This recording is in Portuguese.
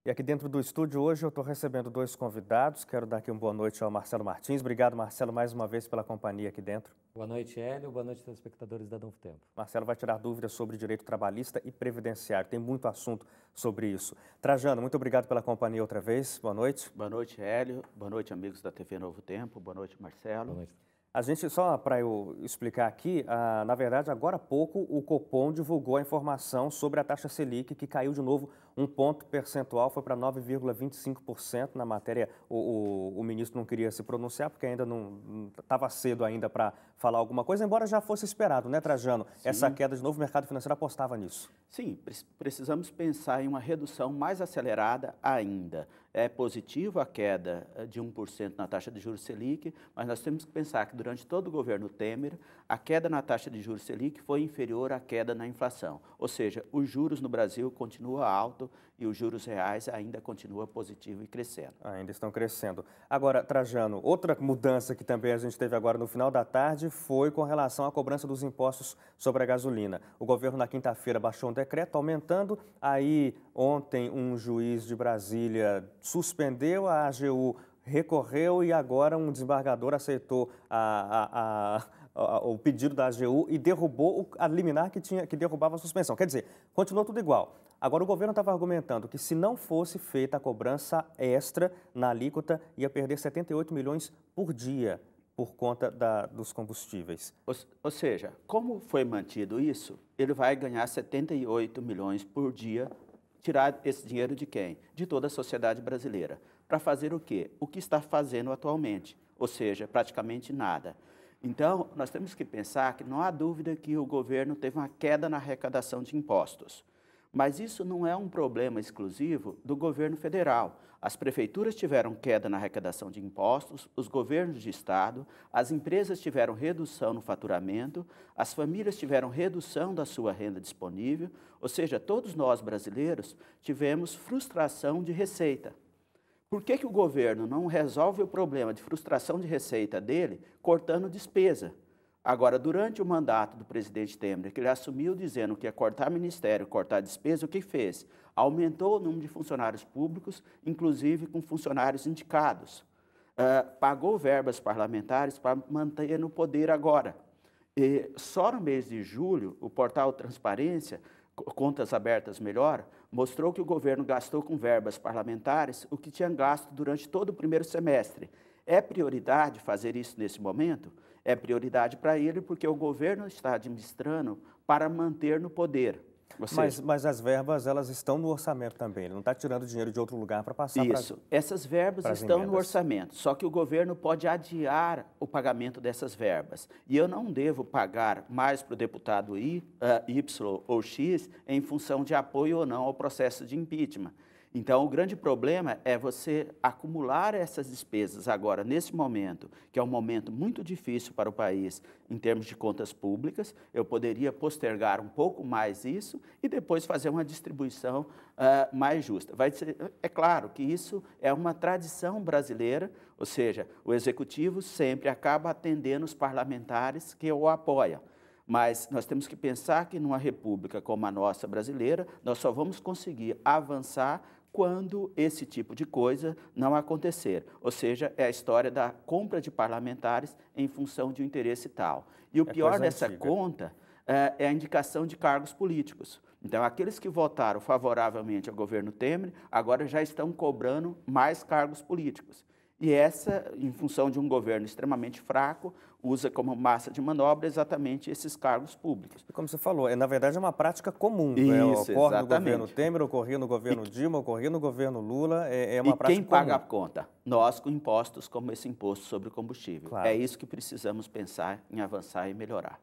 E aqui dentro do estúdio hoje eu estou recebendo dois convidados. Quero dar aqui uma boa noite ao Marcelo Martins. Obrigado, Marcelo, mais uma vez pela companhia aqui dentro. Boa noite, Hélio. Boa noite, telespectadores da Novo Tempo. Marcelo vai tirar dúvidas sobre direito trabalhista e previdenciário. Tem muito assunto sobre isso. Trajano, muito obrigado pela companhia outra vez. Boa noite. Boa noite, Hélio. Boa noite, amigos da TV Novo Tempo. Boa noite, Marcelo. Boa noite. A gente, só para eu explicar aqui, na verdade, agora há pouco o Copom divulgou a informação sobre a taxa Selic, que caiu de novo um ponto percentual, foi para 9,25%. Na matéria, o ministro não queria se pronunciar, porque ainda não estava cedo ainda para falar alguma coisa, embora já fosse esperado, né, Trajano? Sim. Essa queda de novo, o mercado financeiro apostava nisso. Sim, precisamos pensar em uma redução mais acelerada ainda. É positivo a queda de 1% na taxa de juros Selic, mas nós temos que pensar que durante todo o governo Temer, a queda na taxa de juros Selic foi inferior à queda na inflação. Ou seja, os juros no Brasil continuam alto e os juros reais ainda continuam positivo e crescendo. Ainda estão crescendo. Agora, Trajano, outra mudança que também a gente teve agora no final da tarde foi com relação à cobrança dos impostos sobre a gasolina. O governo na quinta-feira baixou um decreto aumentando, aí ontem um juiz de Brasília suspendeu, a AGU recorreu e agora um desembargador aceitou o pedido da AGU e derrubou a liminar que derrubava a suspensão. Quer dizer, continuou tudo igual. Agora, o governo estava argumentando que se não fosse feita a cobrança extra na alíquota, ia perder 78 milhões por dia por conta dos combustíveis. Ou seja, como foi mantido isso, ele vai ganhar 78 milhões por dia. Tirar esse dinheiro de quem? De toda a sociedade brasileira. Para fazer o quê? O que está fazendo atualmente, ou seja, praticamente nada. Então, nós temos que pensar que não há dúvida que o governo teve uma queda na arrecadação de impostos. Mas isso não é um problema exclusivo do governo federal. As prefeituras tiveram queda na arrecadação de impostos, os governos de estado, as empresas tiveram redução no faturamento, as famílias tiveram redução da sua renda disponível, ou seja, todos nós brasileiros tivemos frustração de receita. Por que o governo não resolve o problema de frustração de receita dele cortando despesa? Agora, durante o mandato do presidente Temer, que ele assumiu dizendo que ia cortar ministério, cortar despesa, o que fez? Aumentou o número de funcionários públicos, inclusive com funcionários indicados. Pagou verbas parlamentares para manter no poder agora. E só no mês de julho, o portal Transparência, Contas Abertas Melhor, mostrou que o governo gastou com verbas parlamentares o que tinha gasto durante todo o primeiro semestre. É prioridade fazer isso nesse momento? É prioridade para ele porque o governo está administrando para manter no poder. Mas as verbas, elas estão no orçamento também, ele não está tirando dinheiro de outro lugar para passar para... Isso, essas verbas estão no orçamento, só que o governo pode adiar o pagamento dessas verbas. E eu não devo pagar mais para o deputado Y ou X em função de apoio ou não ao processo de impeachment. Então, o grande problema é você acumular essas despesas agora, nesse momento, que é um momento muito difícil para o país em termos de contas públicas. Eu poderia postergar um pouco mais isso e depois fazer uma distribuição mais justa. É claro que isso é uma tradição brasileira, ou seja, o Executivo sempre acaba atendendo os parlamentares que o apoiam. Mas nós temos que pensar que numa república como a nossa brasileira, nós só vamos conseguir avançar quando esse tipo de coisa não acontecer. Ou seja, é a história da compra de parlamentares em função de um interesse tal. E o pior dessa conta é a indicação de cargos políticos. Então, aqueles que votaram favoravelmente ao governo Temer, agora já estão cobrando mais cargos políticos. E essa, em função de um governo extremamente fraco, usa como massa de manobra exatamente esses cargos públicos. E como você falou, na verdade é uma prática comum. Isso, ocorre exatamente. no governo Temer, ocorria no governo Dilma, ocorria no governo Lula, é uma prática comum. E quem paga a conta? Nós, com impostos como esse imposto sobre o combustível. Claro. É isso que precisamos pensar em avançar e melhorar.